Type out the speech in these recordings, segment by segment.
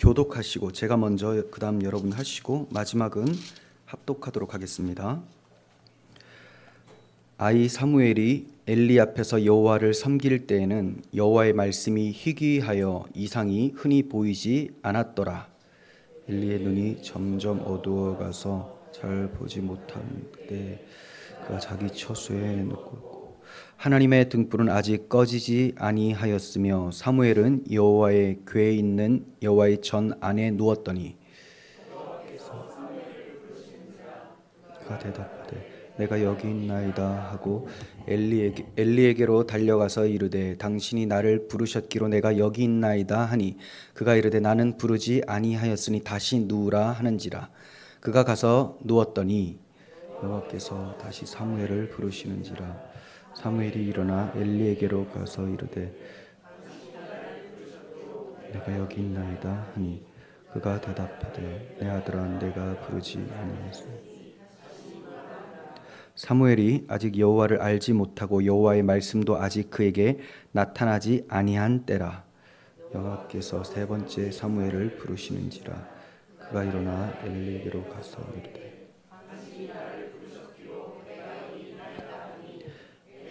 교독하시고 제가 먼저 그 다음 여러분 하시고 마지막은 합독하도록 하겠습니다. 아이 사무엘이 엘리 앞에서 여호와를 섬길 때에는 여호와의 말씀이 희귀하여 이상이 흔히 보이지 않았더라. 엘리의 눈이 점점 어두워가서 잘 보지 못한 때 그가 자기 처소에 눕고 하나님의 등불은 아직 꺼지지 아니하였으며 사무엘은 여호와의 궤에 있는 여호와의 전 안에 누웠더니 그가 대답하되 내가 여기 있나이다 하고 엘리에게로 달려가서 이르되 당신이 나를 부르셨기로 내가 여기 있나이다 하니 그가 이르되 나는 부르지 아니하였으니 다시 누우라 하는지라. 그가 가서 누웠더니 여호와께서 다시 사무엘을 부르시는지라. 사무엘이 일어나 엘리에게로 가서 이르되 내가 여기 있나이다 하니 그가 대답하되 내 아들아 내가 부르지 아니하였으니 사무엘이 아직 여호와를 알지 못하고 여호와의 말씀도 아직 그에게 나타나지 아니한 때라. 여호와께서 세 번째 사무엘을 부르시는지라. 그가 일어나 엘리에게로 가서 이르되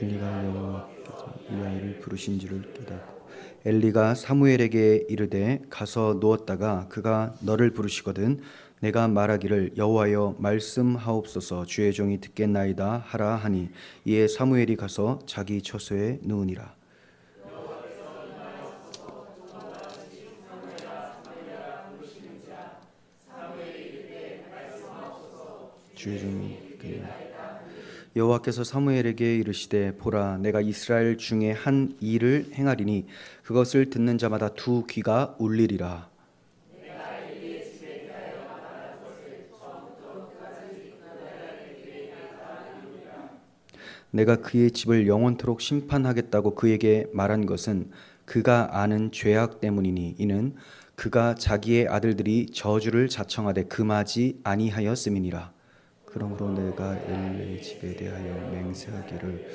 엘리가 여호와께서 이 아이를 부르신 줄을 깨닫고 엘리가 사무엘에게 이르되 가서 누웠다가 그가 너를 부르시거든 내가 말하기를 여호와여 말씀하옵소서 주의 종이 듣겠나이다 하라 하니 이에 사무엘이 가서 자기 처소에 누우니라. 주의 종이 듣겠나이다. 여호와께서 사무엘에게 이르시되 보라 내가 이스라엘 중에 한 일을 행하리니 그것을 듣는 자마다 두 귀가 울리리라. 내가 그의 집을 영원토록 심판하겠다고 그에게 말한 것은 그가 아는 죄악 때문이니 이는 그가 자기의 아들들이 저주를 자청하되 금하지 아니하였음이니라. 그러므로 내가 엘리의 집에 대하여 맹세하기를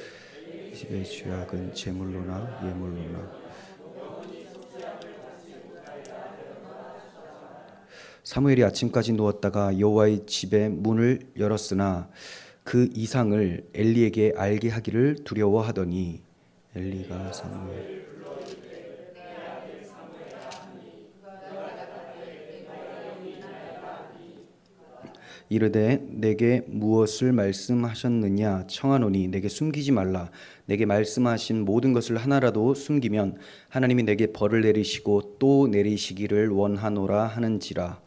이 집의 죄악은 제물로나 예물로나 사무엘이 아침까지 누웠다가 여호와의 집의 문을 열었으나 그 이상을 엘리에게 알게 하기를 두려워하더니 엘리가 사무엘 이르되 내게 무엇을 말씀하셨느냐 청하노니 내게 숨기지 말라. 내게 말씀하신 모든 것을 하나라도 숨기면 하나님이 내게 벌을 내리시고 또 내리시기를 원하노라 하는지라.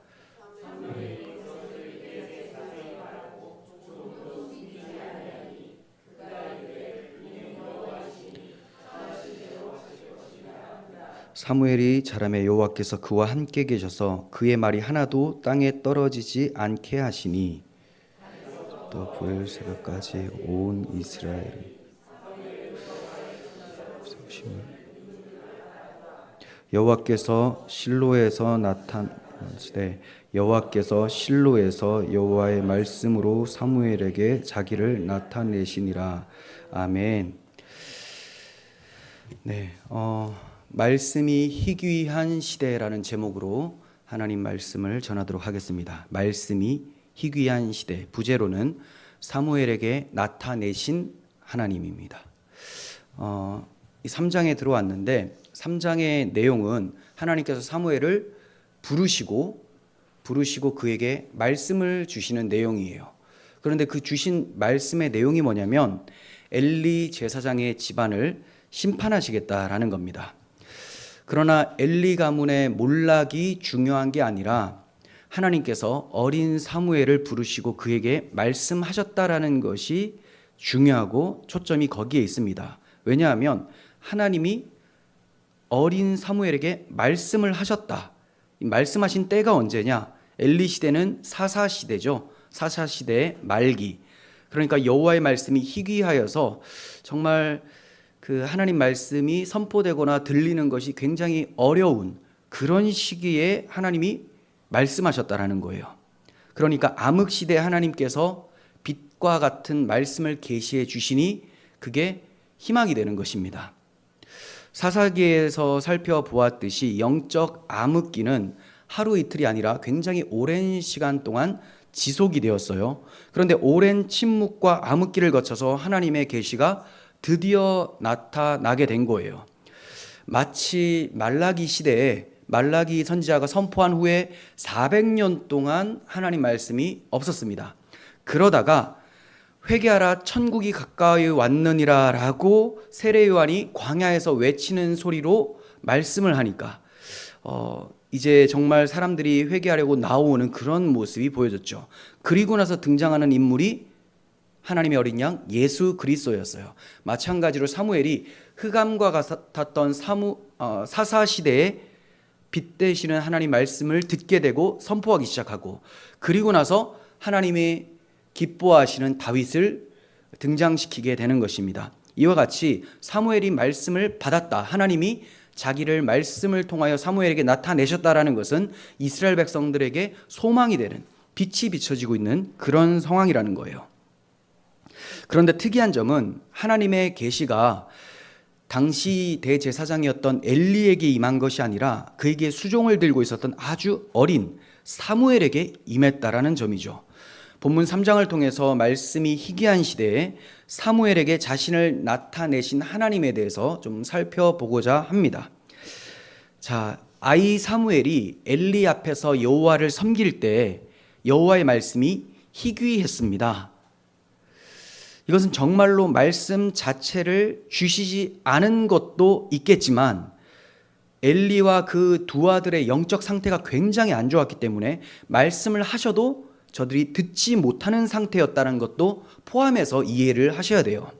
사무엘이 자라매 여호와께서 그와 함께 계셔서 그의 말이 하나도 땅에 떨어지지 않게 하시니 또 보일 새벽까지 온 이스라엘이 여호와께서 실로에서 나타나시되 여호와께서 실로에서 여호와의 말씀으로 사무엘에게 자기를 나타내시니라. 아멘. 네, 말씀이 희귀한 시대라는 제목으로 하나님 말씀을 전하도록 하겠습니다. 말씀이 희귀한 시대, 부제로는 사무엘에게 나타내신 하나님입니다. 이 3장에 들어왔는데 3장의 내용은 하나님께서 사무엘을 부르시고 그에게 말씀을 주시는 내용이에요. 그런데 그 주신 말씀의 내용이 뭐냐면 엘리 제사장의 집안을 심판하시겠다라는 겁니다. 그러나 엘리 가문의 몰락이 중요한 게 아니라 하나님께서 어린 사무엘을 부르시고 그에게 말씀하셨다라는 것이 중요하고 초점이 거기에 있습니다. 왜냐하면 하나님이 어린 사무엘에게 말씀을 하셨다. 말씀하신 때가 언제냐? 엘리 시대는 사사 시대죠. 사사 시대의 말기. 그러니까 여호와의 말씀이 희귀하여서 정말 그 하나님 말씀이 선포되거나 들리는 것이 굉장히 어려운 그런 시기에 하나님이 말씀하셨다라는 거예요. 그러니까 암흑 시대에 하나님께서 빛과 같은 말씀을 계시해 주시니 그게 희망이 되는 것입니다. 사사기에서 살펴보았듯이 영적 암흑기는 하루 이틀이 아니라 굉장히 오랜 시간 동안 지속이 되었어요. 그런데 오랜 침묵과 암흑기를 거쳐서 하나님의 계시가 드디어 나타나게 된 거예요. 마치 말라기 시대에 말라기 선지자가 선포한 후에 400년 동안 하나님 말씀이 없었습니다. 그러다가 회개하라 천국이 가까이 왔느니라 라고 세례 요한이 광야에서 외치는 소리로 말씀을 하니까 이제 정말 사람들이 회개하려고 나오는 그런 모습이 보여졌죠. 그리고 나서 등장하는 인물이 하나님의 어린 양 예수 그리스도였어요. 마찬가지로 사무엘이 흑암과 같았던 사사 시대에 빛 되시는 하나님 말씀을 듣게 되고 선포하기 시작하고, 그리고 나서 하나님이 기뻐하시는 다윗을 등장시키게 되는 것입니다. 이와 같이 사무엘이 말씀을 받았다, 하나님이 자기를 말씀을 통하여 사무엘에게 나타내셨다라는 것은 이스라엘 백성들에게 소망이 되는, 빛이 비춰지고 있는 그런 상황이라는 거예요. 그런데 특이한 점은 하나님의 계시가 당시 대제사장이었던 엘리에게 임한 것이 아니라 그에게 수종을 들고 있었던 아주 어린 사무엘에게 임했다라는 점이죠. 본문 3장을 통해서 말씀이 희귀한 시대에 사무엘에게 자신을 나타내신 하나님에 대해서 좀 살펴보고자 합니다. 자, 아이 사무엘이 엘리 앞에서 여호와를 섬길 때 여호와의 말씀이 희귀했습니다. 이것은 정말로 말씀 자체를 주시지 않은 것도 있겠지만 엘리와 그 두 아들의 영적 상태가 굉장히 안 좋았기 때문에 말씀을 하셔도 저들이 듣지 못하는 상태였다는 것도 포함해서 이해를 하셔야 돼요.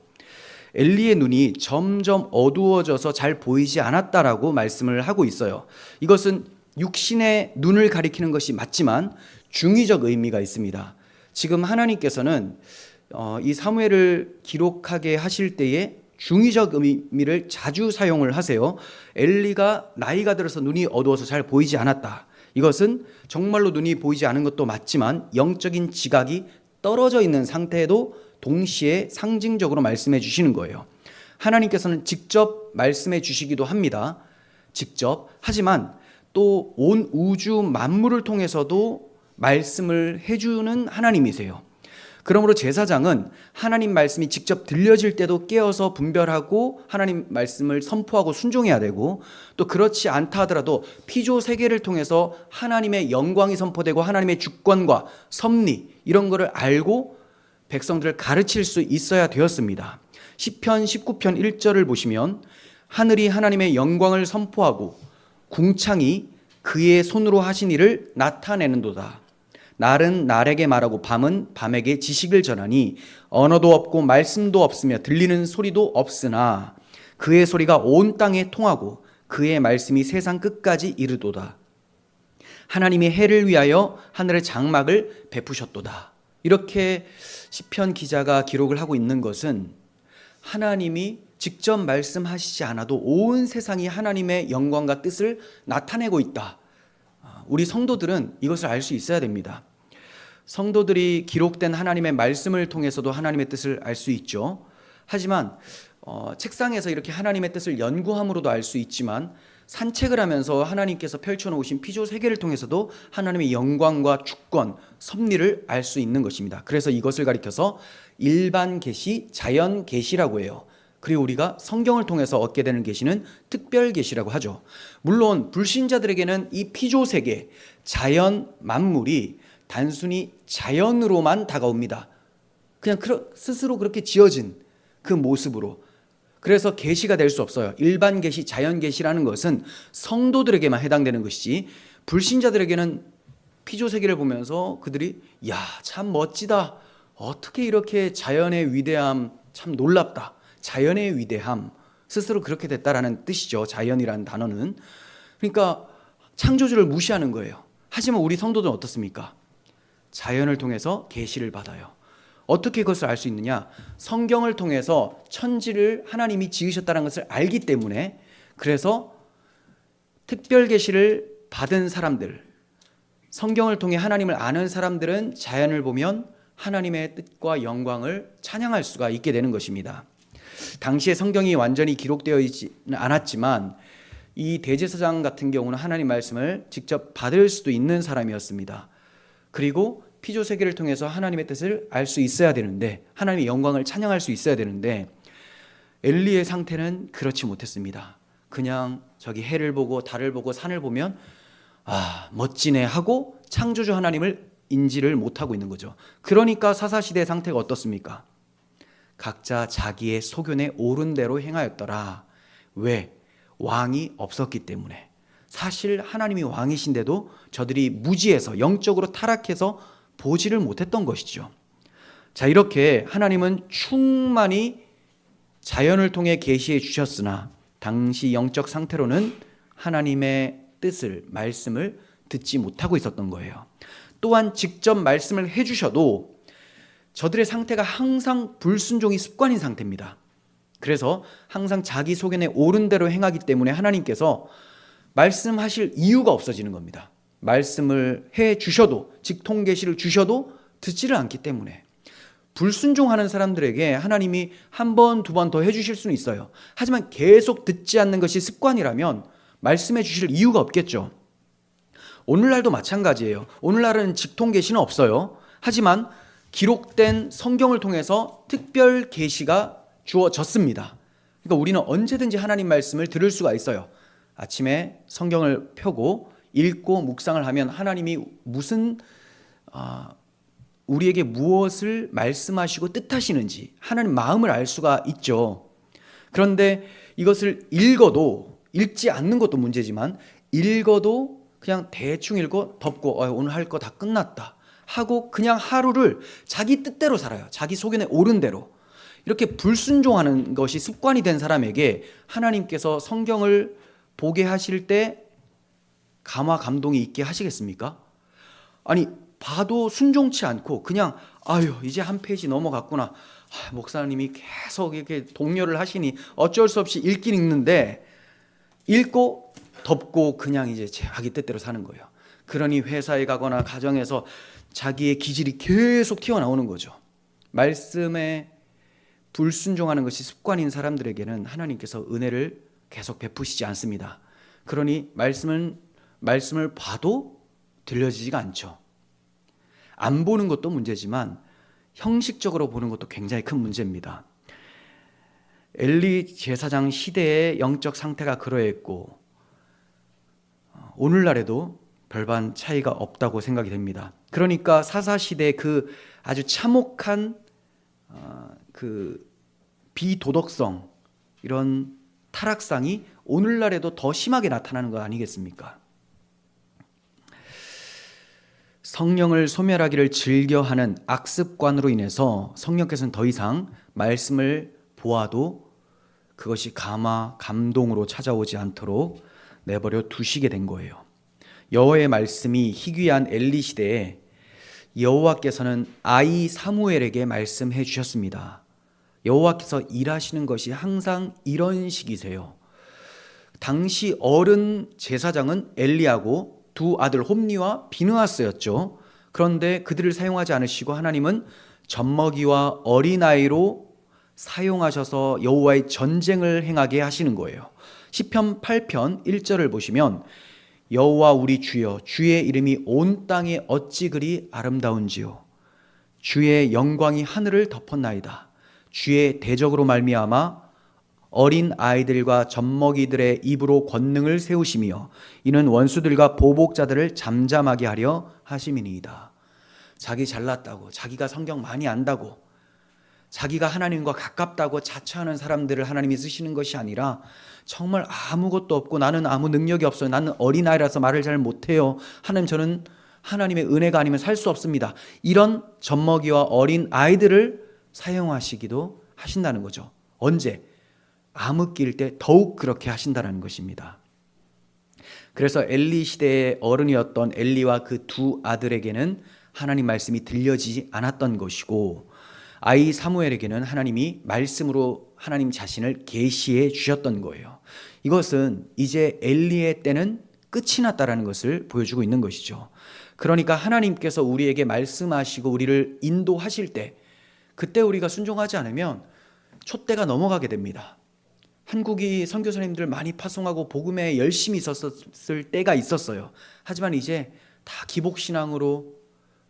엘리의 눈이 점점 어두워져서 잘 보이지 않았다라고 말씀을 하고 있어요. 이것은 육신의 눈을 가리키는 것이 맞지만 중의적 의미가 있습니다. 지금 하나님께서는 이 사무엘을 기록하게 하실 때에 중의적 의미를 자주 사용을 하세요. 엘리가 나이가 들어서 눈이 어두워서 잘 보이지 않았다. 이것은 정말로 눈이 보이지 않은 것도 맞지만 영적인 지각이 떨어져 있는 상태에도 동시에 상징적으로 말씀해 주시는 거예요. 하나님께서는 직접 말씀해 주시기도 합니다. 직접. 하지만 또 온 우주 만물을 통해서도 말씀을 해주는 하나님이세요. 그러므로 제사장은 하나님 말씀이 직접 들려질 때도 깨어서 분별하고 하나님 말씀을 선포하고 순종해야 되고, 또 그렇지 않다 하더라도 피조 세계를 통해서 하나님의 영광이 선포되고 하나님의 주권과 섭리 이런 거를 알고 백성들을 가르칠 수 있어야 되었습니다. 시편 19편 1절을 보시면 하늘이 하나님의 영광을 선포하고 궁창이 그의 손으로 하신 일을 나타내는도다. 날은 날에게 말하고 밤은 밤에게 지식을 전하니 언어도 없고 말씀도 없으며 들리는 소리도 없으나 그의 소리가 온 땅에 통하고 그의 말씀이 세상 끝까지 이르도다. 하나님이 해를 위하여 하늘의 장막을 베푸셨도다. 이렇게 시편 기자가 기록을 하고 있는 것은 하나님이 직접 말씀하시지 않아도 온 세상이 하나님의 영광과 뜻을 나타내고 있다. 우리 성도들은 이것을 알 수 있어야 됩니다. 성도들이 기록된 하나님의 말씀을 통해서도 하나님의 뜻을 알 수 있죠. 하지만 책상에서 이렇게 하나님의 뜻을 연구함으로도 알 수 있지만 산책을 하면서 하나님께서 펼쳐놓으신 피조 세계를 통해서도 하나님의 영광과 주권, 섭리를 알 수 있는 것입니다. 그래서 이것을 가리켜서 일반 계시, 자연 계시라고 해요. 그리고 우리가 성경을 통해서 얻게 되는 계시는 특별 계시라고 하죠. 물론 불신자들에게는 이 피조 세계, 자연 만물이 단순히 자연으로만 다가옵니다. 그냥 스스로 그렇게 지어진 그 모습으로. 그래서 계시가 될 수 없어요. 일반 계시, 자연 계시라는 것은 성도들에게만 해당되는 것이지 불신자들에게는 피조 세계를 보면서 그들이 야, 참 멋지다. 어떻게 이렇게 자연의 위대함, 참 놀랍다. 자연의 위대함, 스스로 그렇게 됐다라는 뜻이죠. 자연이라는 단어는. 그러니까 창조주를 무시하는 거예요. 하지만 우리 성도들은 어떻습니까? 자연을 통해서 계시를 받아요. 어떻게 그것을 알 수 있느냐? 성경을 통해서 천지를 하나님이 지으셨다는 것을 알기 때문에, 그래서 특별 계시를 받은 사람들, 성경을 통해 하나님을 아는 사람들은 자연을 보면 하나님의 뜻과 영광을 찬양할 수가 있게 되는 것입니다. 당시에 성경이 완전히 기록되어 있지는 않았지만 이 대제사장 같은 경우는 하나님 말씀을 직접 받을 수도 있는 사람이었습니다. 그리고 피조세계를 통해서 하나님의 뜻을 알 수 있어야 되는데, 하나님의 영광을 찬양할 수 있어야 되는데, 엘리의 상태는 그렇지 못했습니다. 그냥 저기 해를 보고 달을 보고 산을 보면 멋지네 하고 창조주 하나님을 인지를 못하고 있는 거죠. 그러니까 사사시대의 상태가 어떻습니까? 각자 자기의 소견에 옳은 대로 행하였더라. 왜? 왕이 없었기 때문에. 사실 하나님이 왕이신데도 저들이 무지해서, 영적으로 타락해서 보지를 못했던 것이죠. 자, 이렇게 하나님은 충만히 자연을 통해 계시해 주셨으나 당시 영적 상태로는 하나님의 뜻을, 말씀을 듣지 못하고 있었던 거예요. 또한 직접 말씀을 해주셔도 저들의 상태가 항상 불순종이 습관인 상태입니다. 그래서 항상 자기 소견에 옳은 대로 행하기 때문에 하나님께서 말씀하실 이유가 없어지는 겁니다. 말씀을 해 주셔도, 직통 계시를 주셔도 듣지를 않기 때문에. 불순종하는 사람들에게 하나님이 한 번, 두 번 더 해주실 수는 있어요. 하지만 계속 듣지 않는 것이 습관이라면 말씀해 주실 이유가 없겠죠. 오늘날도 마찬가지예요. 오늘날은 직통 계시는 없어요. 하지만 기록된 성경을 통해서 특별 계시가 주어졌습니다. 그러니까 우리는 언제든지 하나님 말씀을 들을 수가 있어요. 아침에 성경을 펴고 읽고 묵상을 하면 하나님이 우리에게 무엇을 말씀하시고 뜻하시는지 하나님 마음을 알 수가 있죠. 그런데 이것을 읽지 않는 것도 문제지만, 읽어도 그냥 대충 읽고 덮고 오늘 할 거 다 끝났다 하고 그냥 하루를 자기 뜻대로 살아요. 자기 소견에 옳은 대로. 이렇게 불순종하는 것이 습관이 된 사람에게 하나님께서 성경을 보게 하실 때 감화 감동이 있게 하시겠습니까? 아니, 봐도 순종치 않고 그냥 이제 한 페이지 넘어갔구나. 목사님이 계속 이렇게 독려를 하시니 어쩔 수 없이 읽긴 읽는데, 읽고 덮고 그냥 이제 자기 뜻대로 사는 거예요. 그러니 회사에 가거나 가정에서 자기의 기질이 계속 튀어나오는 거죠. 말씀에 불순종하는 것이 습관인 사람들에게는 하나님께서 은혜를 계속 베푸시지 않습니다. 그러니 말씀을 봐도 들려지지가 않죠. 안 보는 것도 문제지만 형식적으로 보는 것도 굉장히 큰 문제입니다. 엘리 제사장 시대의 영적 상태가 그러했고 오늘날에도 별반 차이가 없다고 생각이 됩니다. 그러니까 사사시대의 그 아주 참혹한 그 비도덕성, 이런 타락상이 오늘날에도 더 심하게 나타나는 거 아니겠습니까? 성령을 소멸하기를 즐겨하는 악습관으로 인해서 성령께서는 더 이상 말씀을 보아도 그것이 감동으로 찾아오지 않도록 내버려 두시게 된 거예요. 여호와의 말씀이 희귀한 엘리 시대에 여호와께서는 아이 사무엘에게 말씀해 주셨습니다. 여호와께서 일하시는 것이 항상 이런 식이세요. 당시 어른 제사장은 엘리야고 두 아들 홈니와 비느하스였죠. 그런데 그들을 사용하지 않으시고 하나님은 젖먹이와 어린아이로 사용하셔서 여호와의 전쟁을 행하게 하시는 거예요. 시편 8편 1절을 보시면 여호와 우리 주여, 주의 이름이 온 땅에 어찌 그리 아름다운지요. 주의 영광이 하늘을 덮었나이다. 주의 대적으로 말미암아 어린 아이들과 젖먹이들의 입으로 권능을 세우시며 이는 원수들과 보복자들을 잠잠하게 하려 하심이니이다. 자기 잘났다고, 자기가 성경 많이 안다고, 자기가 하나님과 가깝다고 자처하는 사람들을 하나님이 쓰시는 것이 아니라 정말 아무것도 없고 나는 아무 능력이 없어요. 나는 어린아이라서 말을 잘 못해요. 하나님, 저는 하나님의 은혜가 아니면 살 수 없습니다. 이런 젖먹이와 어린 아이들을 사용하시기도 하신다는 거죠. 언제? 암흑기일 때 더욱 그렇게 하신다는 것입니다. 그래서 엘리 시대의 어른이었던 엘리와 그 두 아들에게는 하나님 말씀이 들려지지 않았던 것이고, 아이 사무엘에게는 하나님이 말씀으로 하나님 자신을 계시해 주셨던 거예요. 이것은 이제 엘리의 때는 끝이 났다라는 것을 보여주고 있는 것이죠. 그러니까 하나님께서 우리에게 말씀하시고 우리를 인도하실 때, 그때 우리가 순종하지 않으면 촛대가 넘어가게 됩니다. 한국이 선교사님들 많이 파송하고 복음에 열심히 있었을 때가 있었어요. 하지만 이제 다 기복신앙으로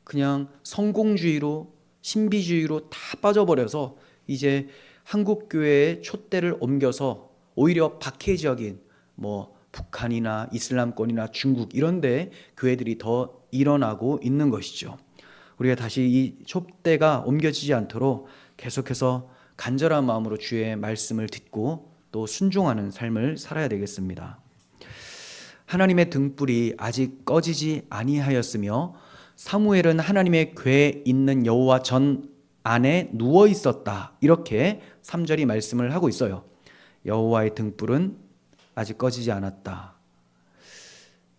그냥 성공주의로 신비주의로 다 빠져버려서 이제 한국 교회의 촛대를 옮겨서 오히려 박해지역인 북한이나 이슬람권이나 중국 이런 데 교회들이 더 일어나고 있는 것이죠. 우리가 다시 이 촛대가 옮겨지지 않도록 계속해서 간절한 마음으로 주의 말씀을 듣고 또 순종하는 삶을 살아야 되겠습니다. 하나님의 등불이 아직 꺼지지 아니하였으며 사무엘은 하나님의 궤에 있는 여호와 전 안에 누워 있었다. 이렇게 3절이 말씀을 하고 있어요. 여호와의 등불은 아직 꺼지지 않았다.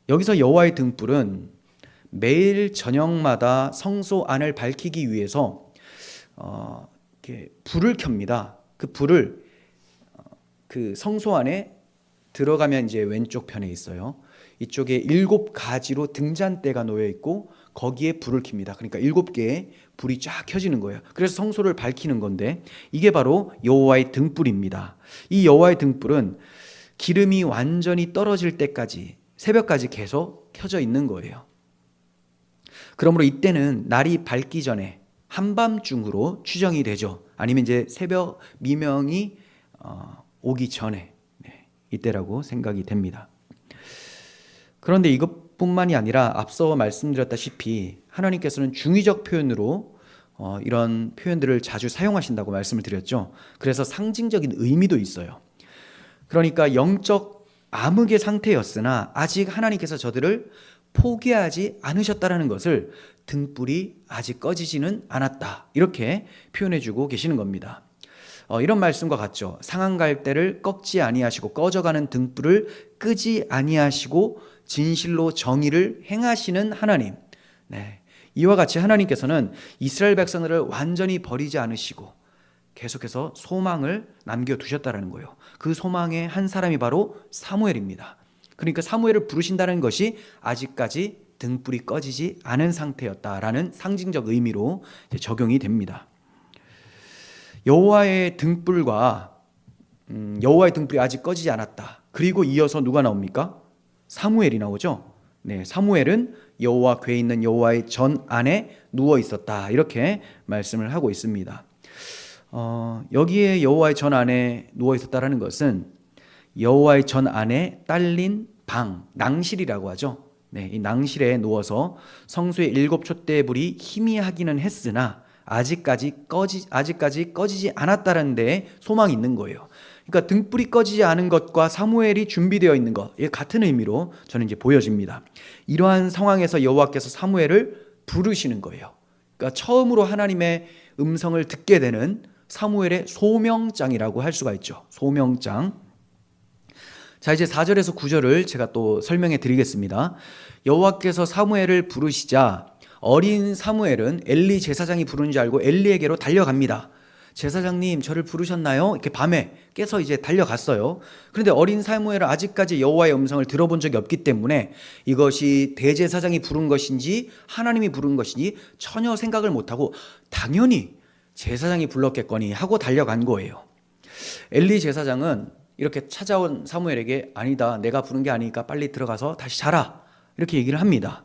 여기서 여호와의 등불은 매일 저녁마다 성소 안을 밝히기 위해서 이렇게 불을 켭니다. 그 불을 그 성소 안에 들어가면 이제 왼쪽 편에 있어요. 이쪽에 7가지로 등잔대가 놓여 있고 거기에 불을 켭니다. 그러니까 7개의 불이 쫙 켜지는 거예요. 그래서 성소를 밝히는 건데 이게 바로 여호와의 등불입니다. 이 여호와의 등불은 기름이 완전히 떨어질 때까지 새벽까지 계속 켜져 있는 거예요. 그러므로 이때는 날이 밝기 전에 한밤중으로 추정이 되죠. 아니면 이제 새벽 미명이 오기 전에 이때라고 생각이 됩니다. 그런데 이것뿐만이 아니라 앞서 말씀드렸다시피 하나님께서는 중의적 표현으로 이런 표현들을 자주 사용하신다고 말씀을 드렸죠. 그래서 상징적인 의미도 있어요. 그러니까 영적 암흑의 상태였으나 아직 하나님께서 저들을 포기하지 않으셨다라는 것을 등불이 아직 꺼지지는 않았다. 이렇게 표현해주고 계시는 겁니다. 이런 말씀과 같죠. 상한 갈대를 꺾지 아니하시고 꺼져가는 등불을 끄지 아니하시고 진실로 정의를 행하시는 하나님. 이와 같이 하나님께서는 이스라엘 백성들을 완전히 버리지 않으시고 계속해서 소망을 남겨두셨다는 거예요. 그 소망의 한 사람이 바로 사무엘입니다. 그러니까 사무엘을 부르신다는 것이 아직까지 등불이 꺼지지 않은 상태였다라는 상징적 의미로 적용이 됩니다. 여호와의 등불이 아직 꺼지지 않았다. 그리고 이어서 누가 나옵니까? 사무엘이 나오죠. 사무엘은 여호와 궤에 있는 여호와의 전 안에 누워 있었다. 이렇게 말씀을 하고 있습니다. 여기에 여호와의 전 안에 누워 있었다라는 것은 여호와의 전 안에 딸린 방, 낭실이라고 하죠. 이 낭실에 누워서 성소의 7촛대의 불이 희미하기는 했으나 아직까지 꺼지지 않았다는 데에 소망이 있는 거예요. 그러니까 등불이 꺼지지 않은 것과 사무엘이 준비되어 있는 것, 같은 의미로 저는 이제 보여집니다. 이러한 상황에서 여호와께서 사무엘을 부르시는 거예요. 그러니까 처음으로 하나님의 음성을 듣게 되는 사무엘의 소명장이라고 할 수가 있죠. 소명장. 자, 이제 4절에서 9절을 제가 또 설명해 드리겠습니다. 여호와께서 사무엘을 부르시자 어린 사무엘은 엘리 제사장이 부르는 줄 알고 엘리에게로 달려갑니다. 제사장님, 저를 부르셨나요? 이렇게 밤에 깨서 이제 달려갔어요. 그런데 어린 사무엘은 아직까지 여호와의 음성을 들어본 적이 없기 때문에 이것이 대제사장이 부른 것인지 하나님이 부른 것인지 전혀 생각을 못하고 당연히 제사장이 불렀겠거니 하고 달려간 거예요. 엘리 제사장은 이렇게 찾아온 사무엘에게 아니다, 내가 부른 게 아니니까 빨리 들어가서 다시 자라, 이렇게 얘기를 합니다.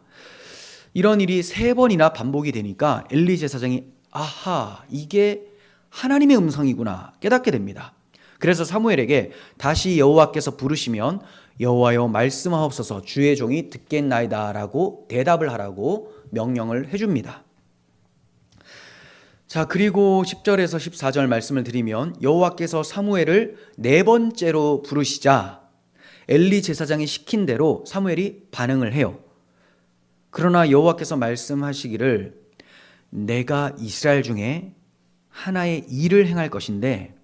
이런 일이 3번이나 반복이 되니까 엘리 제사장이 아하, 이게 하나님의 음성이구나 깨닫게 됩니다. 그래서 사무엘에게 다시 여호와께서 부르시면 여호와여 말씀하옵소서, 주의 종이 듣겠나이다 라고 대답을 하라고 명령을 해줍니다. 자, 그리고 10절에서 14절 말씀을 드리면 여호와께서 사무엘을 4번째로 부르시자 엘리 제사장이 시킨 대로 사무엘이 반응을 해요. 그러나 여호와께서 말씀하시기를 내가 이스라엘 중에 하나의 일을 행할 것인데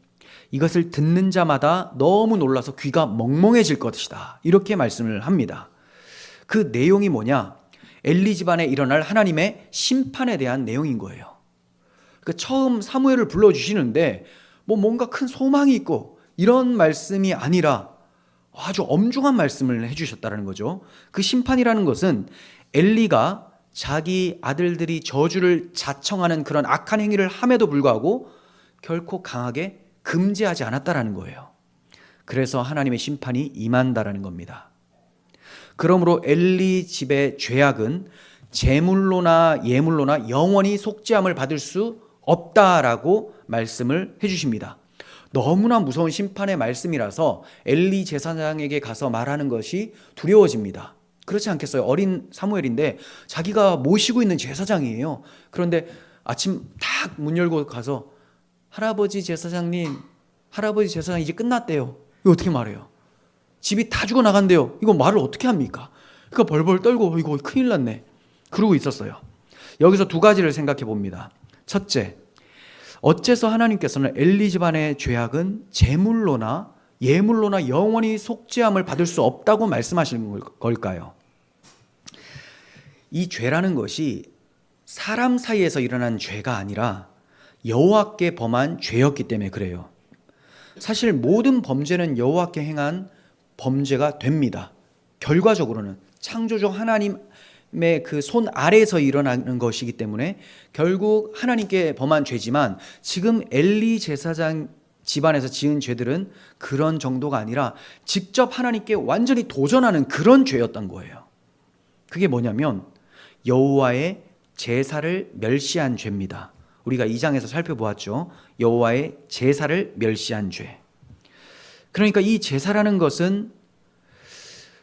이것을 듣는 자마다 너무 놀라서 귀가 멍멍해질 것이다, 이렇게 말씀을 합니다. 그 내용이 뭐냐? 엘리 집안에 일어날 하나님의 심판에 대한 내용인 거예요. 그러니까 처음 사무엘을 불러주시는데 뭔가 큰 소망이 있고 이런 말씀이 아니라 아주 엄중한 말씀을 해주셨다는 거죠. 그 심판이라는 것은 엘리가 자기 아들들이 저주를 자청하는 그런 악한 행위를 함에도 불구하고 결코 강하게 금지하지 않았다라는 거예요. 그래서 하나님의 심판이 임한다라는 겁니다. 그러므로 엘리 집의 죄악은 제물로나 예물로나 영원히 속죄함을 받을 수 없다라고 말씀을 해주십니다. 너무나 무서운 심판의 말씀이라서 엘리 제사장에게 가서 말하는 것이 두려워집니다. 그렇지 않겠어요? 어린 사무엘인데 자기가 모시고 있는 제사장이에요. 그런데 아침 딱 문 열고 가서 할아버지 제사장님, 할아버지 제사장 이제 끝났대요. 이거 어떻게 말해요? 집이 다 죽어나간대요. 이거 말을 어떻게 합니까? 그러니까 벌벌 떨고 이거 큰일 났네. 그러고 있었어요. 여기서 두 가지를 생각해 봅니다. 첫째, 어째서 하나님께서는 엘리 집안의 죄악은 제물로나 예물로나 영원히 속죄함을 받을 수 없다고 말씀하시는 걸까요? 이 죄라는 것이 사람 사이에서 일어난 죄가 아니라 여호와께 범한 죄였기 때문에 그래요. 사실 모든 범죄는 여호와께 행한 범죄가 됩니다. 결과적으로는 창조주 하나님의 그 손 아래에서 일어나는 것이기 때문에 결국 하나님께 범한 죄지만 지금 엘리 제사장 집안에서 지은 죄들은 그런 정도가 아니라 직접 하나님께 완전히 도전하는 그런 죄였던 거예요. 그게 뭐냐면 여호와의 제사를 멸시한 죄입니다. 우리가 2장에서 살펴보았죠. 여호와의 제사를 멸시한 죄. 그러니까 이 제사라는 것은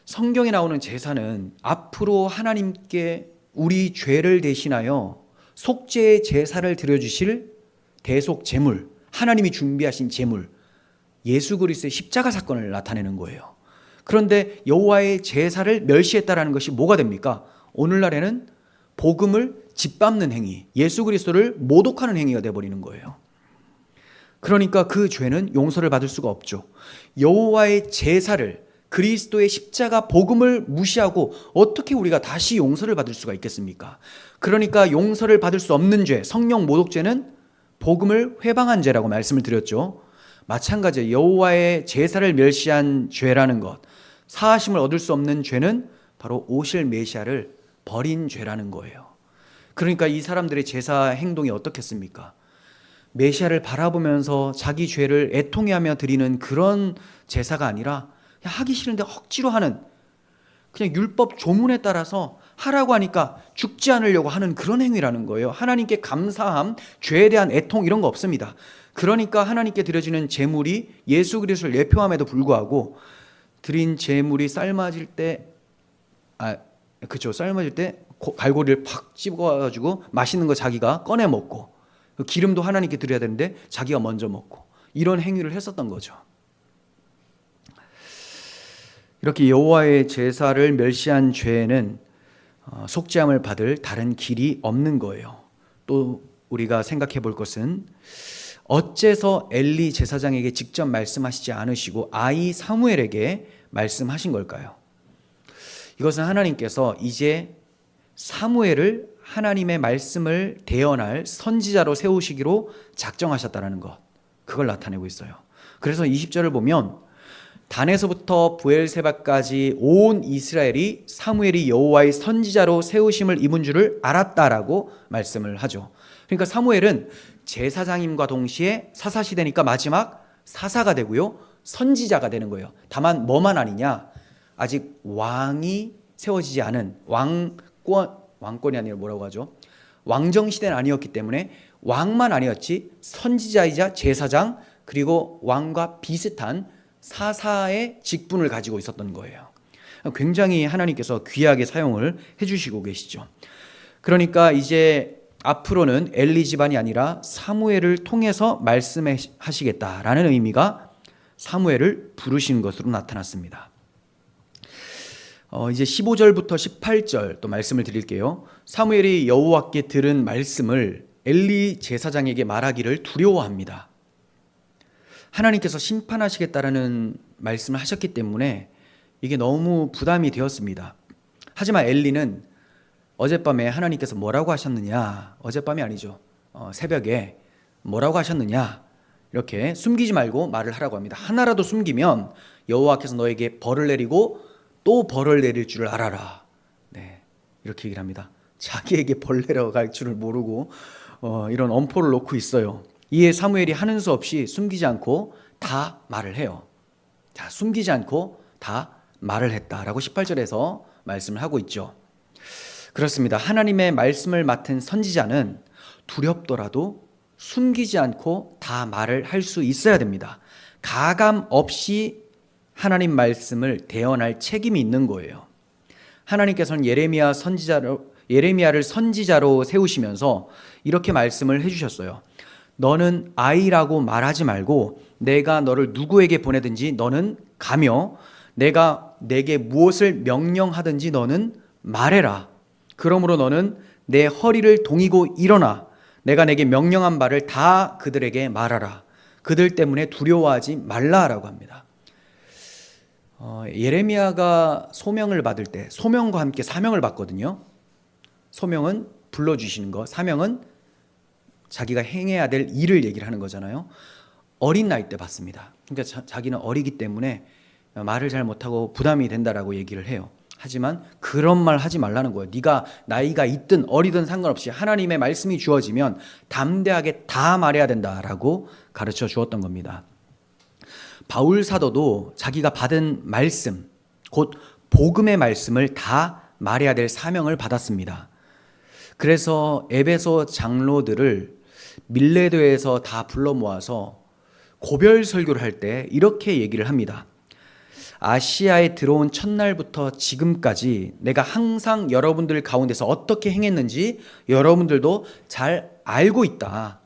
성경에 나오는 제사는 앞으로 하나님께 우리 죄를 대신하여 속죄의 제사를 드려주실 대속 제물, 하나님이 준비하신 제물, 예수 그리스도의 십자가 사건을 나타내는 거예요. 그런데 여호와의 제사를 멸시했다라는 것이 뭐가 됩니까? 오늘날에는 복음을 짓밟는 행위, 예수 그리스도를 모독하는 행위가 되어버리는 거예요. 그러니까 그 죄는 용서를 받을 수가 없죠. 여호와의 제사를, 그리스도의 십자가 복음을 무시하고 어떻게 우리가 다시 용서를 받을 수가 있겠습니까? 그러니까 용서를 받을 수 없는 죄, 성령 모독죄는 복음을 회방한 죄라고 말씀을 드렸죠. 마찬가지로 여호와의 제사를 멸시한 죄라는 것, 사하심을 얻을 수 없는 죄는 바로 오실 메시아를 버린 죄라는 거예요. 그러니까 이 사람들의 제사 행동이 어떻겠습니까? 메시아를 바라보면서 자기 죄를 애통해하며 드리는 그런 제사가 아니라 그냥 하기 싫은데 억지로 하는, 그냥 율법 조문에 따라서 하라고 하니까 죽지 않으려고 하는 그런 행위라는 거예요. 하나님께 감사함, 죄에 대한 애통 이런 거 없습니다. 그러니까 하나님께 드려지는 제물이 예수 그리스도를 예표함에도 불구하고 드린 제물이 삶아질 때 갈고리를 팍 집어가지고 맛있는 거 자기가 꺼내 먹고 기름도 하나님께 드려야 되는데 자기가 먼저 먹고 이런 행위를 했었던 거죠. 이렇게 여호와의 제사를 멸시한 죄는 속죄함을 받을 다른 길이 없는 거예요. 또 우리가 생각해 볼 것은 어째서 엘리 제사장에게 직접 말씀하시지 않으시고 아이 사무엘에게 말씀하신 걸까요? 이것은 하나님께서 이제 사무엘을 하나님의 말씀을 대언할 선지자로 세우시기로 작정하셨다는 것, 그걸 나타내고 있어요. 그래서 20절을 보면 단에서부터 브엘세바까지 온 이스라엘이 사무엘이 여호와의 선지자로 세우심을 입은 줄을 알았다라고 말씀을 하죠. 그러니까 사무엘은 제사장임과 동시에 사사시대니까 마지막 사사가 되고요, 선지자가 되는 거예요. 다만 뭐만 아니냐, 아직 왕이 세워지지 않은 왕권이 아니라 뭐라고 하죠? 왕정시대는 아니었기 때문에 왕만 아니었지 선지자이자 제사장 그리고 왕과 비슷한 사사의 직분을 가지고 있었던 거예요. 굉장히 하나님께서 귀하게 사용을 해주시고 계시죠. 그러니까 이제 앞으로는 엘리 집안이 아니라 사무엘을 통해서 말씀하시겠다라는 의미가 사무엘을 부르신 것으로 나타났습니다. 이제 15절부터 18절 또 말씀을 드릴게요. 사무엘이 여호와께 들은 말씀을 엘리 제사장에게 말하기를 두려워합니다. 하나님께서 심판하시겠다라는 말씀을 하셨기 때문에 이게 너무 부담이 되었습니다. 하지만 엘리는 어젯밤에 하나님께서 뭐라고 하셨느냐, 어젯밤이 아니죠, 새벽에 뭐라고 하셨느냐, 이렇게 숨기지 말고 말을 하라고 합니다. 하나라도 숨기면 여호와께서 너에게 벌을 내리고 또 벌을 내릴 줄을 알아라. 네, 이렇게 얘기를 합니다. 자기에게 벌 내려갈 줄을 모르고 이런 엄포를 놓고 있어요. 이에 사무엘이 하는 수 없이 숨기지 않고 다 말을 해요. 자, 숨기지 않고 다 말을 했다라고 18절에서 말씀을 하고 있죠. 그렇습니다. 하나님의 말씀을 맡은 선지자는 두렵더라도 숨기지 않고 다 말을 할 수 있어야 됩니다. 가감 없이 하나님 말씀을 대언할 책임이 있는 거예요. 하나님께서는 예레미야를 선지자로 세우시면서 이렇게 말씀을 해주셨어요. 너는 아이라고 말하지 말고 내가 너를 누구에게 보내든지 너는 가며 내가 내게 무엇을 명령하든지 너는 말해라. 그러므로 너는 내 허리를 동이고 일어나 내가 내게 명령한 바를 다 그들에게 말하라. 그들 때문에 두려워하지 말라라고 합니다. 예레미야가 소명을 받을 때 소명과 함께 사명을 받거든요. 소명은 불러주시는 거, 사명은 자기가 행해야 될 일을 얘기를 하는 거잖아요. 어린 나이 때 받습니다. 그러니까 자기는 어리기 때문에 말을 잘 못하고 부담이 된다라고 얘기를 해요. 하지만 그런 말 하지 말라는 거예요. 네가 나이가 있든 어리든 상관없이 하나님의 말씀이 주어지면 담대하게 다 말해야 된다라고 가르쳐 주었던 겁니다. 바울 사도도 자기가 받은 말씀, 곧 복음의 말씀을 다 말해야 될 사명을 받았습니다. 그래서 에베소 장로들을 밀레도에서 다 불러 모아서 고별 설교를 할 때 이렇게 얘기를 합니다. 아시아에 들어온 첫날부터 지금까지 내가 항상 여러분들 가운데서 어떻게 행했는지 여러분들도 잘 알고 있다.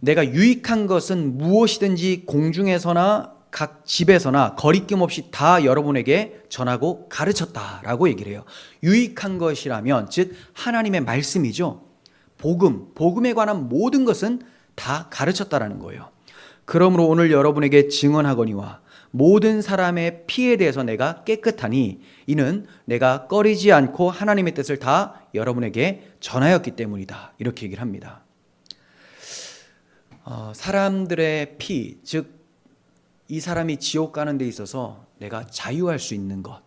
내가 유익한 것은 무엇이든지 공중에서나 각 집에서나 거리낌 없이 다 여러분에게 전하고 가르쳤다라고 얘기를 해요. 유익한 것이라면 즉 하나님의 말씀이죠. 복음에 관한 모든 것은 다 가르쳤다라는 거예요. 그러므로 오늘 여러분에게 증언하거니와 모든 사람의 피에 대해서 내가 깨끗하니 이는 내가 꺼리지 않고 하나님의 뜻을 다 여러분에게 전하였기 때문이다. 이렇게 얘기를 합니다. 사람들의 피, 즉 이 사람이 지옥 가는 데 있어서 내가 자유할 수 있는 것,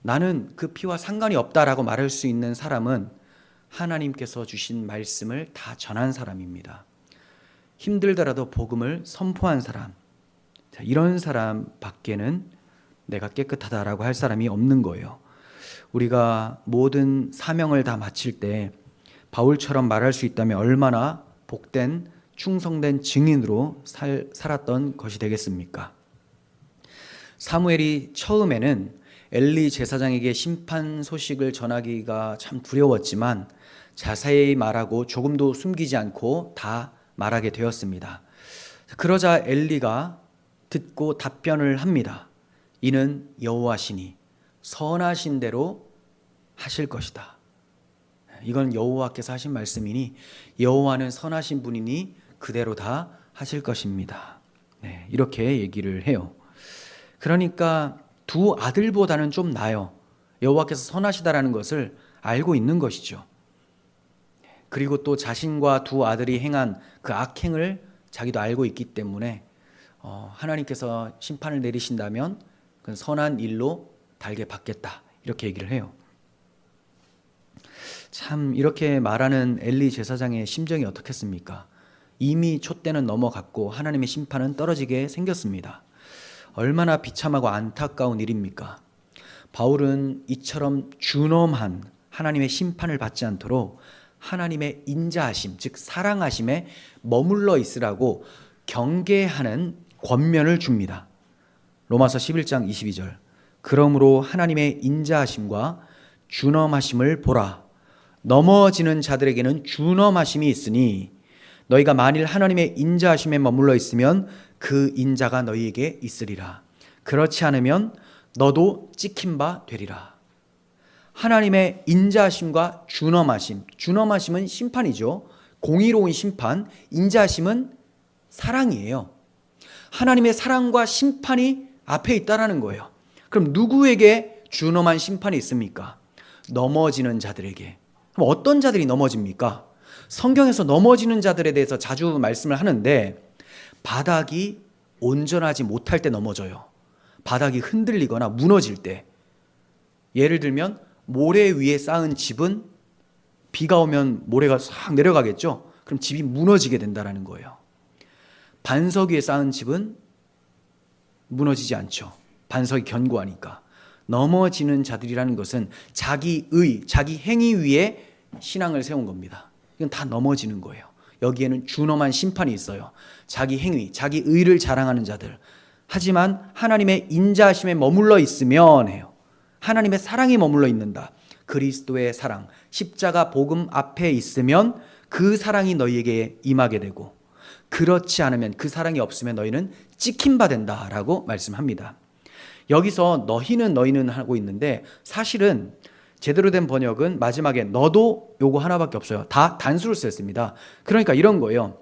나는 그 피와 상관이 없다라고 말할 수 있는 사람은 하나님께서 주신 말씀을 다 전한 사람입니다. 힘들더라도 복음을 선포한 사람, 이런 사람 밖에는 내가 깨끗하다라고 할 사람이 없는 거예요. 우리가 모든 사명을 다 마칠 때 바울처럼 말할 수 있다면 얼마나 복된 충성된 증인으로 살았던 것이 되겠습니까? 사무엘이 처음에는 엘리 제사장에게 심판 소식을 전하기가 참 두려웠지만 자세히 말하고 조금도 숨기지 않고 다 말하게 되었습니다. 그러자 엘리가 듣고 답변을 합니다. 이는 여호와시니 선하신 대로 하실 것이다. 이건 여호와께서 하신 말씀이니 여호와는 선하신 분이니 그대로 다 하실 것입니다. 네, 이렇게 얘기를 해요. 그러니까 두 아들보다는 좀 나아요. 여호와께서 선하시다라는 것을 알고 있는 것이죠. 그리고 또 자신과 두 아들이 행한 그 악행을 자기도 알고 있기 때문에 하나님께서 심판을 내리신다면 그건 선한 일로 달게 받겠다. 이렇게 얘기를 해요. 참 이렇게 말하는 엘리 제사장의 심정이 어떻겠습니까? 이미 촛대는 넘어갔고 하나님의 심판은 떨어지게 생겼습니다. 얼마나 비참하고 안타까운 일입니까? 바울은 이처럼 준엄한 하나님의 심판을 받지 않도록 하나님의 인자하심, 즉 사랑하심에 머물러 있으라고 경계하는 권면을 줍니다. 로마서 11장 22절. 그러므로 하나님의 인자하심과 준엄하심을 보라. 넘어지는 자들에게는 준엄하심이 있으니 너희가 만일 하나님의 인자하심에 머물러 있으면 그 인자가 너희에게 있으리라. 그렇지 않으면 너도 찍힌 바 되리라. 하나님의 인자하심과 준엄하심. 준엄하심은 심판이죠. 공의로운 심판. 인자하심은 사랑이에요. 하나님의 사랑과 심판이 앞에 있다라는 거예요. 그럼 누구에게 준엄한 심판이 있습니까? 넘어지는 자들에게. 그럼 어떤 자들이 넘어집니까? 성경에서 넘어지는 자들에 대해서 자주 말씀을 하는데 바닥이 온전하지 못할 때 넘어져요. 바닥이 흔들리거나 무너질 때. 예를 들면 모래 위에 쌓은 집은 비가 오면 모래가 싹 내려가겠죠. 그럼 집이 무너지게 된다는 거예요. 반석 위에 쌓은 집은 무너지지 않죠. 반석이 견고하니까. 넘어지는 자들이라는 것은 자기의, 자기 행위 위에 신앙을 세운 겁니다. 이건 다 넘어지는 거예요. 여기에는 준엄한 심판이 있어요. 자기 행위, 자기 의를 자랑하는 자들. 하지만 하나님의 인자하심에 머물러 있으면 해요. 하나님의 사랑이 머물러 있는다. 그리스도의 사랑, 십자가 복음 앞에 있으면 그 사랑이 너희에게 임하게 되고, 그렇지 않으면, 그 사랑이 없으면 너희는 찍힌바 된다라고 말씀합니다. 여기서 너희는 하고 있는데, 사실은 제대로 된 번역은 마지막에 너도 요거 하나밖에 없어요. 다 단수를 썼습니다. 그러니까 이런 거예요.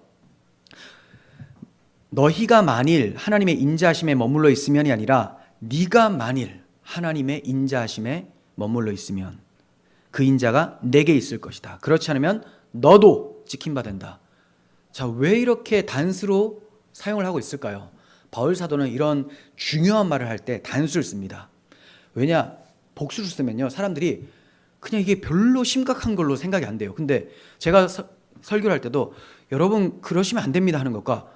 너희가 만일 하나님의 인자하심에 머물러 있으면이 아니라 네가 만일 하나님의 인자하심에 머물러 있으면 그 인자가 내게 있을 것이다. 그렇지 않으면 너도 찍힌바 된다. 자, 왜 이렇게 단수로 사용을 하고 있을까요? 바울 사도는 이런 중요한 말을 할 때 단수를 씁니다. 왜냐? 복수를 쓰면요, 사람들이 그냥 이게 별로 심각한 걸로 생각이 안 돼요. 근데 제가 설교를 할 때도 여러분 그러시면 안 됩니다 하는 것과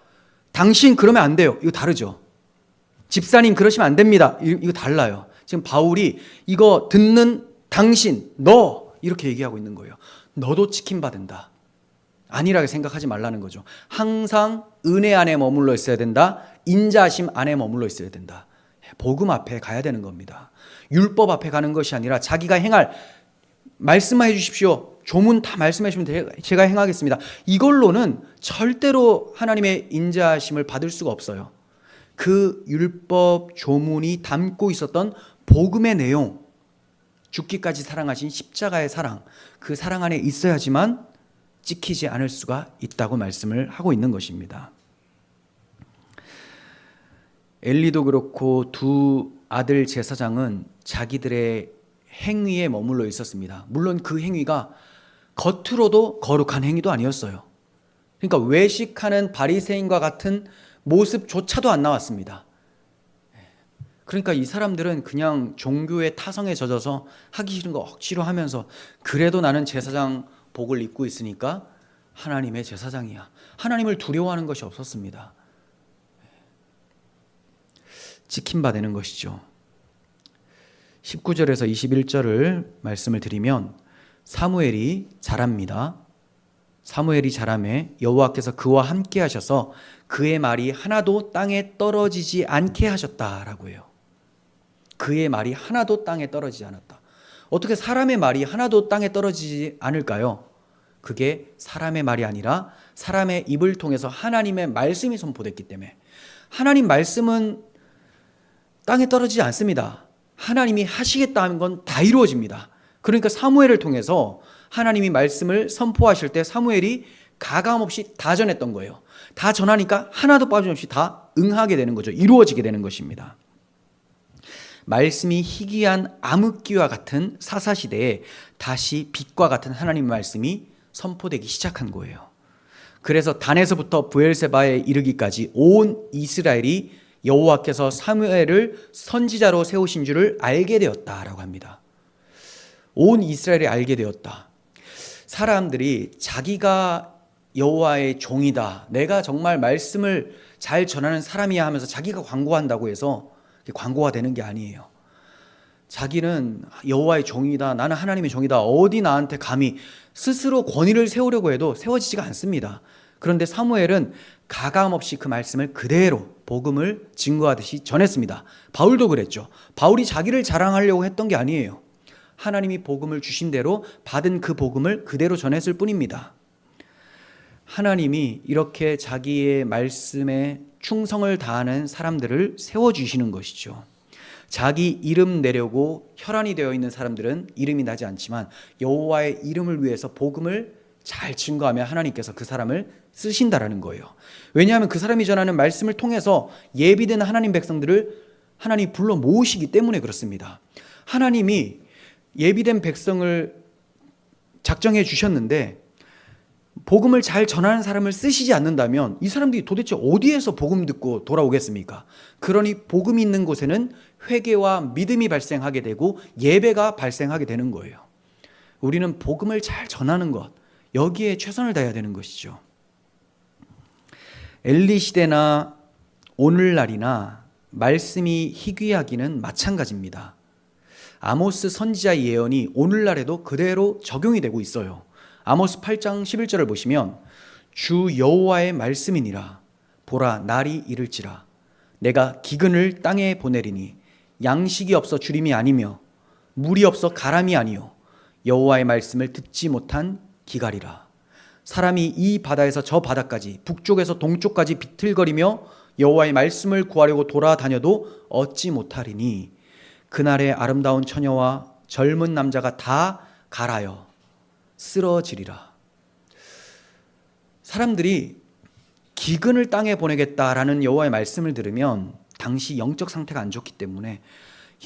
당신 그러면 안 돼요, 이거 다르죠. 집사님 그러시면 안 됩니다, 이거 달라요. 지금 바울이 이거 듣는 당신, 너 이렇게 얘기하고 있는 거예요. 너도 찍힌받는다. 안일하게 생각하지 말라는 거죠. 항상 은혜 안에 머물러 있어야 된다. 인자하심 안에 머물러 있어야 된다. 복음 앞에 가야 되는 겁니다. 율법 앞에 가는 것이 아니라 자기가 행할, 말씀해 주십시오. 조문 다 말씀해 주시면 제가 행하겠습니다. 이걸로는 절대로 하나님의 인자하심을 받을 수가 없어요. 그 율법 조문이 담고 있었던 복음의 내용, 죽기까지 사랑하신 십자가의 사랑, 그 사랑 안에 있어야지만 찍히지 않을 수가 있다고 말씀을 하고 있는 것입니다. 엘리도 그렇고 두 아들 제사장은 자기들의 행위에 머물러 있었습니다. 물론 그 행위가 겉으로도 거룩한 행위도 아니었어요. 그러니까 외식하는 바리새인과 같은 모습조차도 안 나왔습니다. 그러니까 이 사람들은 그냥 종교의 타성에 젖어서 하기 싫은 거 억지로 하면서, 그래도 나는 제사장 복을 입고 있으니까 하나님의 제사장이야. 하나님을 두려워하는 것이 없었습니다. 찍힌바 되는 것이죠. 19절에서 21절을 말씀을 드리면, 사무엘이 자랍니다. 사무엘이 자라매 여호와께서 그와 함께 하셔서 그의 말이 하나도 땅에 떨어지지 않게 하셨다라고 해요. 그의 말이 하나도 땅에 떨어지지 않았다. 어떻게 사람의 말이 하나도 땅에 떨어지지 않을까요? 그게 사람의 말이 아니라 사람의 입을 통해서 하나님의 말씀이 선포됐기 때문에. 하나님 말씀은 땅에 떨어지지 않습니다. 하나님이 하시겠다 하는 건 다 이루어집니다. 그러니까 사무엘을 통해서 하나님이 말씀을 선포하실 때 사무엘이 가감없이 다 전했던 거예요. 다 전하니까 하나도 빠짐없이 다 응하게 되는 거죠. 이루어지게 되는 것입니다. 말씀이 희귀한 암흑기와 같은 사사시대에 다시 빛과 같은 하나님의 말씀이 선포되기 시작한 거예요. 그래서 단에서부터 브엘세바에 이르기까지 온 이스라엘이 여호와께서 사무엘을 선지자로 세우신 줄을 알게 되었다라고 합니다. 온 이스라엘이 알게 되었다. 사람들이 자기가 여호와의 종이다, 내가 정말 말씀을 잘 전하는 사람이야 하면서 자기가 광고한다고 해서 광고가 되는 게 아니에요. 자기는 여호와의 종이다, 나는 하나님의 종이다, 어디 나한테 감히 스스로 권위를 세우려고 해도 세워지지가 않습니다. 그런데 사무엘은 가감없이 그 말씀을 그대로 복음을 증거하듯이 전했습니다. 바울도 그랬죠. 바울이 자기를 자랑하려고 했던 게 아니에요. 하나님이 복음을 주신 대로 받은 그 복음을 그대로 전했을 뿐입니다. 하나님이 이렇게 자기의 말씀에 충성을 다하는 사람들을 세워주시는 것이죠. 자기 이름 내려고 혈안이 되어 있는 사람들은 이름이 나지 않지만 여호와의 이름을 위해서 복음을 잘 증거하며 하나님께서 그 사람을 쓰신다라는 거예요. 왜냐하면 그 사람이 전하는 말씀을 통해서 예비된 하나님 백성들을 하나님이 불러 모으시기 때문에 그렇습니다. 하나님이 예비된 백성을 작정해 주셨는데 복음을 잘 전하는 사람을 쓰시지 않는다면 이 사람들이 도대체 어디에서 복음 듣고 돌아오겠습니까? 그러니 복음이 있는 곳에는 회개와 믿음이 발생하게 되고 예배가 발생하게 되는 거예요. 우리는 복음을 잘 전하는 것, 여기에 최선을 다해야 되는 것이죠. 엘리 시대나 오늘날이나 말씀이 희귀하기는 마찬가지입니다. 아모스 선지자의 예언이 오늘날에도 그대로 적용이 되고 있어요. 아모스 8장 11절을 보시면 주 여호와의 말씀이니라. 보라, 날이 이를지라. 내가 기근을 땅에 보내리니 양식이 없어 주림이 아니며 물이 없어 가람이 아니요 여호와의 말씀을 듣지 못한 기갈이라. 사람이 이 바다에서 저 바다까지 북쪽에서 동쪽까지 비틀거리며 여호와의 말씀을 구하려고 돌아다녀도 얻지 못하리니 그날의 아름다운 처녀와 젊은 남자가 다 갈아여 쓰러지리라. 사람들이 기근을 땅에 보내겠다라는 여호와의 말씀을 들으면 당시 영적 상태가 안 좋기 때문에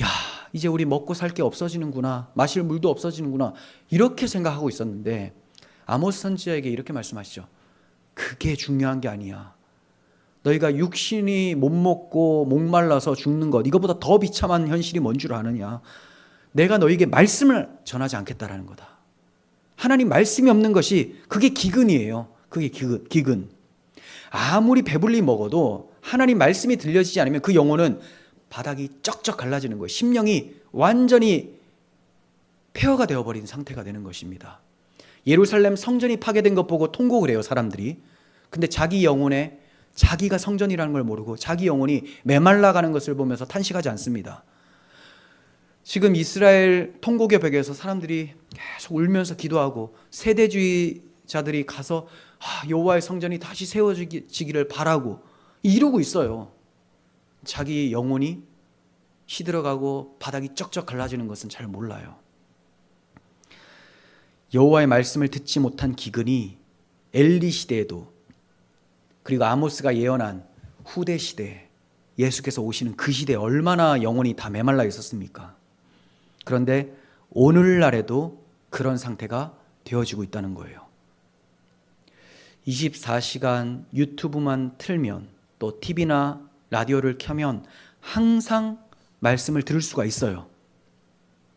야, 이제 우리 먹고 살 게 없어지는구나, 마실 물도 없어지는구나, 이렇게 생각하고 있었는데 아모스 선지자에게 이렇게 말씀하시죠. 그게 중요한 게 아니야. 너희가 육신이 못 먹고 목말라서 죽는 것, 이거보다 더 비참한 현실이 뭔 줄 아느냐. 내가 너희에게 말씀을 전하지 않겠다라는 거다. 하나님 말씀이 없는 것이 그게 기근이에요. 그게 기근. 아무리 배불리 먹어도 하나님 말씀이 들려지지 않으면 그 영혼은 바닥이 쩍쩍 갈라지는 거예요. 심령이 완전히 폐허가 되어버린 상태가 되는 것입니다. 예루살렘 성전이 파괴된 것 보고 통곡을 해요, 사람들이. 근데 자기 영혼에 자기가 성전이라는 걸 모르고 자기 영혼이 메말라가는 것을 보면서 탄식하지 않습니다. 지금 이스라엘 통곡의 벽에서 사람들이 계속 울면서 기도하고 세대주의자들이 가서 여호와의 성전이 다시 세워지기를 바라고 이루고 있어요. 자기 영혼이 시들어가고 바닥이 쩍쩍 갈라지는 것은 잘 몰라요. 여호와의 말씀을 듣지 못한 기근이 엘리 시대에도, 그리고 아모스가 예언한 후대 시대에, 예수께서 오시는 그 시대에 얼마나 영혼이 다 메말라 있었습니까? 그런데 오늘날에도 그런 상태가 되어지고 있다는 거예요. 24시간 유튜브만 틀면, 또 TV나 라디오를 켜면 항상 말씀을 들을 수가 있어요.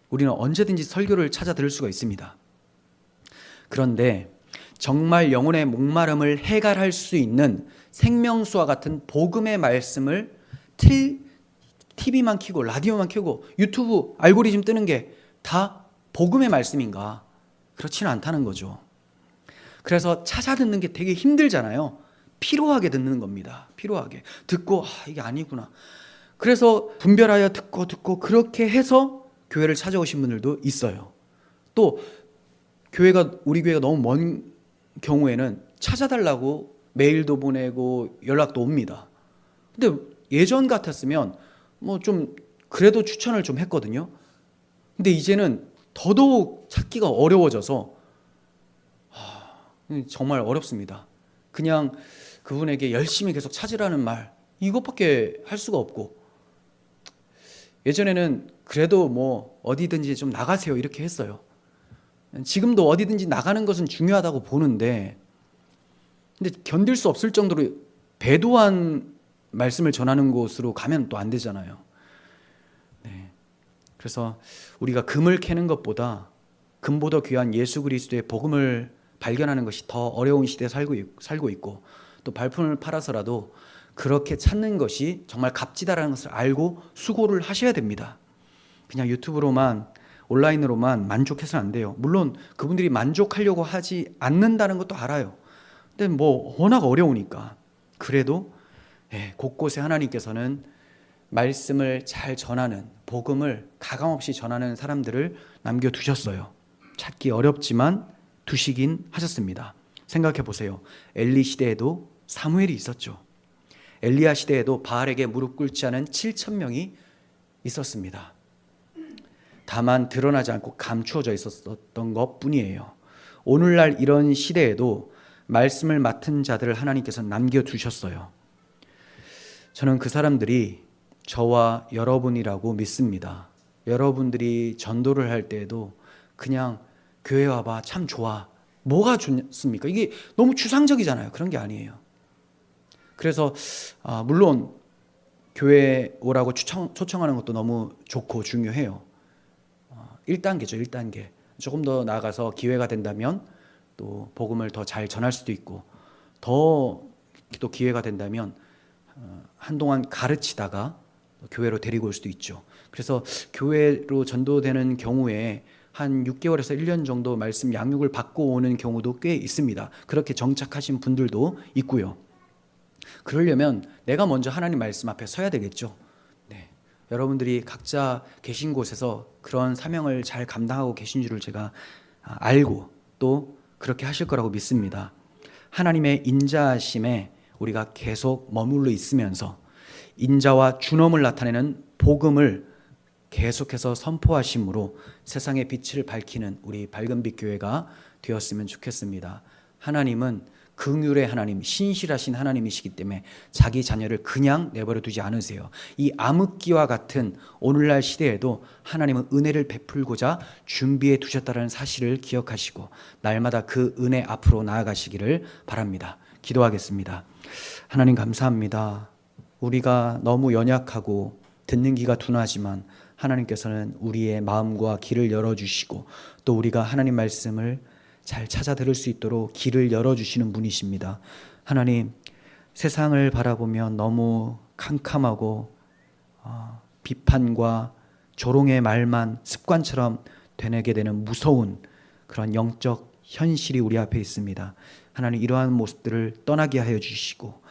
우리는 언제든지 설교를 찾아 들을 수가 있습니다. 그런데 정말 영혼의 목마름을 해결할 수 있는 생명수와 같은 복음의 말씀을 TV만 켜고 라디오만 켜고 유튜브 알고리즘 뜨는 게 다 복음의 말씀인가? 그렇지는 않다는 거죠. 그래서 찾아 듣는 게 되게 힘들잖아요. 피로하게 듣는 겁니다. 피로하게 듣고 이게 아니구나. 그래서 분별하여 듣고 그렇게 해서 교회를 찾아오신 분들도 있어요. 또 우리 교회가 너무 먼 경우에는 찾아달라고 메일도 보내고 연락도 옵니다. 근데 예전 같았으면 뭐 좀 그래도 추천을 좀 했거든요. 근데 이제는 더더욱 찾기가 어려워져서 정말 어렵습니다. 그냥 그분에게 열심히 계속 찾으라는 말, 이것밖에 할 수가 없고, 예전에는 그래도 뭐 어디든지 좀 나가세요 이렇게 했어요. 지금도 어디든지 나가는 것은 중요하다고 보는데, 근데 견딜 수 없을 정도로 배도한 말씀을 전하는 곳으로 가면 또 안 되잖아요. 네. 그래서 우리가 금을 캐는 것보다 금보다 귀한 예수 그리스도의 복음을 발견하는 것이 더 어려운 시대에 살고 있고, 또 발품을 팔아서라도 그렇게 찾는 것이 정말 값지다라는 것을 알고 수고를 하셔야 됩니다. 그냥 유튜브로만, 온라인으로만 만족해서는 안 돼요. 물론 그분들이 만족하려고 하지 않는다는 것도 알아요. 근데 뭐 워낙 어려우니까. 그래도 곳곳에 하나님께서는 말씀을 잘 전하는, 복음을 가감없이 전하는 사람들을 남겨두셨어요. 찾기 어렵지만 두시긴 하셨습니다. 생각해 보세요. 엘리 시대에도 사무엘이 있었죠. 엘리야 시대에도 바알에게 무릎 꿇지 않은 7,000명이 있었습니다. 다만 드러나지 않고 감추어져 있었던 것뿐이에요. 오늘날 이런 시대에도 말씀을 맡은 자들을 하나님께서 남겨두셨어요. 저는 그 사람들이 저와 여러분이라고 믿습니다. 여러분들이 전도를 할 때에도 그냥 교회 와봐, 참 좋아, 뭐가 좋습니까? 이게 너무 추상적이잖아요. 그런 게 아니에요. 그래서 물론 교회 오라고 초청하는 것도 너무 좋고 중요해요. 1단계죠. 1단계. 조금 더 나아가서 기회가 된다면 또 복음을 더 잘 전할 수도 있고, 더 또 기회가 된다면 한동안 가르치다가 교회로 데리고 올 수도 있죠. 그래서 교회로 전도되는 경우에 한 6개월에서 1년 정도 말씀 양육을 받고 오는 경우도 꽤 있습니다. 그렇게 정착하신 분들도 있고요. 그러려면 내가 먼저 하나님 말씀 앞에 서야 되겠죠. 네. 여러분들이 각자 계신 곳에서 그런 사명을 잘 감당하고 계신 줄을 제가 알고 또 그렇게 하실 거라고 믿습니다. 하나님의 인자하심에 우리가 계속 머물러 있으면서 인자와 준엄을 나타내는 복음을 계속해서 선포하심으로 세상의 빛을 밝히는 우리 밝은빛 교회가 되었으면 좋겠습니다. 하나님은 긍휼의 하나님, 신실하신 하나님이시기 때문에 자기 자녀를 그냥 내버려 두지 않으세요. 이 암흑기와 같은 오늘날 시대에도 하나님은 은혜를 베풀고자 준비해 두셨다는 사실을 기억하시고 날마다 그 은혜 앞으로 나아가시기를 바랍니다. 기도하겠습니다. 하나님 감사합니다. 우리가 너무 연약하고 듣는 귀가 둔하지만 하나님께서는 우리의 마음과 귀를 열어주시고 또 우리가 하나님 말씀을 잘 찾아 들을 수 있도록 길을 열어주시는 분이십니다. 하나님, 세상을 바라보면 너무 캄캄하고 비판과 조롱의 말만 습관처럼 되뇌게 되는 무서운 그런 영적 현실이 우리 앞에 있습니다. 하나님, 이러한 모습들을 떠나게 하여 주시고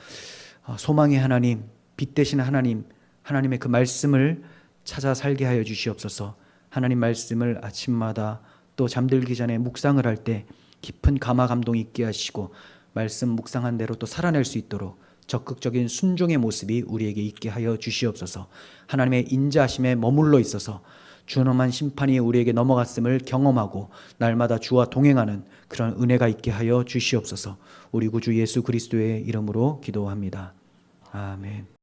소망의 하나님, 빛 되신 하나님, 하나님의 그 말씀을 찾아 살게 하여 주시옵소서. 하나님 말씀을 아침마다 또 잠들기 전에 묵상을 할 때 깊은 감화 감동이 있게 하시고 말씀 묵상한 대로 또 살아낼 수 있도록 적극적인 순종의 모습이 우리에게 있게 하여 주시옵소서. 하나님의 인자하심에 머물러 있어서 준엄한 심판이 우리에게 넘어갔음을 경험하고 날마다 주와 동행하는 그런 은혜가 있게 하여 주시옵소서. 우리 구주 예수 그리스도의 이름으로 기도합니다. 아멘.